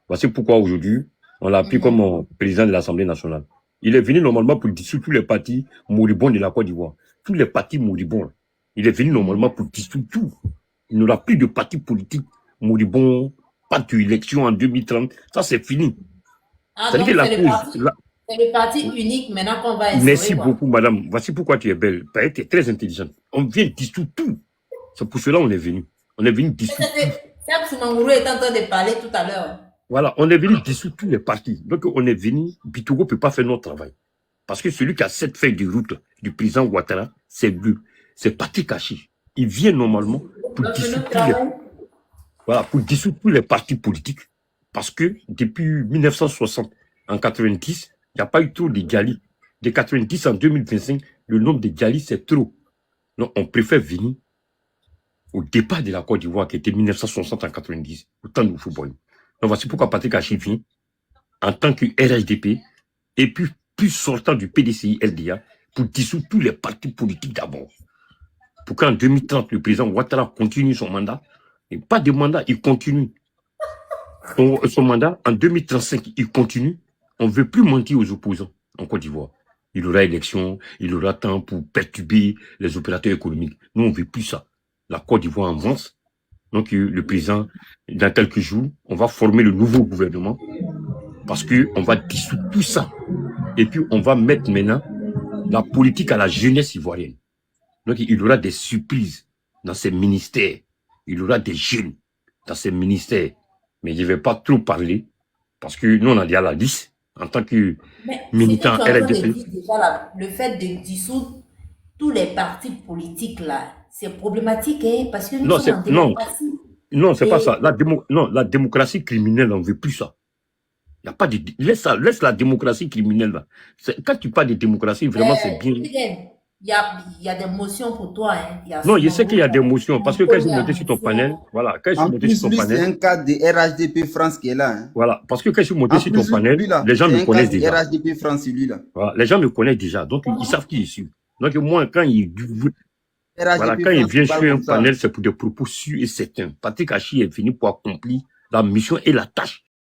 Voici pourquoi aujourd'hui, on l'a appelé comme président de l'Assemblée nationale. Il est venu normalement pour dissoudre tous les partis moribonds de la Côte d'Ivoire. Tous les partis moribonds. Il est venu normalement pour dissoudre tout. Il n'y aura plus de partis politiques moribonds, pas d'élection en 2030. Ça, c'est fini. Ah, donc c'est le parti unique maintenant qu'on va instaurer. Merci beaucoup, madame. Voici pourquoi tu es belle. Tu es très intelligente. On vient dissoudre tout. C'est pour cela qu'on est venu. On est venu dissoudre tout. C'est Mangourou est en train de parler tout à l'heure. Voilà, on est venu dissoudre tous les partis. Donc, on est venu, Bitogo ne peut pas faire notre travail. Parce que celui qui a cette feuille de route du président Ouattara, c'est lui. C'est Patrick Kachi. Il vient normalement pour dissoudre pour dissoudre tous les partis politiques. Parce que depuis 1960, en 90, il n'y a pas eu trop de Gali. De 90 en 2025, le nombre de Gali, c'est trop. Donc, on préfère venir au départ de la Côte d'Ivoire, qui était 1960 en 90, au temps du football. Donc, voici pourquoi Patrick Kachi vient en tant que RHDP et puis sortant du PDCI LDA pour dissoudre tous les partis politiques d'abord. Pour qu'en 2030, le président Ouattara continue son mandat. Et pas de mandat, il continue. Son mandat, en 2035, il continue. On ne veut plus mentir aux opposants en Côte d'Ivoire. Il aura élection, il aura temps pour perturber les opérateurs économiques. Nous, on ne veut plus ça. La Côte d'Ivoire avance. Donc, le président, dans quelques jours, on va former le nouveau gouvernement parce qu'on va dissoudre tout ça. Et puis, on va mettre maintenant la politique à la jeunesse ivoirienne. Donc, il y aura des surprises dans ces ministères. Il y aura des jeunes dans ces ministères. Mais je ne vais pas trop parler parce que nous, on a déjà la liste en tant que militant RDP. Le fait de dissoudre tous les partis politiques, là, c'est problématique, hein, parce que nous sommes en démocratie. Non, c'est pas ça. La démocratie criminelle, on ne veut plus ça. Il y a pas de... Laisse la démocratie criminelle, là. Quand tu parles de démocratie, vraiment, c'est bien. Il y a des motions pour toi. Hein. Non, je sais qu'il y a des motions, parce que quand je suis monté sur ton panel, voilà, quand je suis monté sur ton panel... c'est un cadre de RHDP France qui est là. Hein. Voilà, parce que quand je suis monté sur ton panel, les gens me connaissent déjà. RHDP France, celui-là. Voilà, les gens me connaissent déjà, donc ils savent qui je suis. Donc moi, quand il vient sur un panel, c'est pour des propos sûrs et certains. Patrick Kachi est venu pour accomplir la mission et la tâche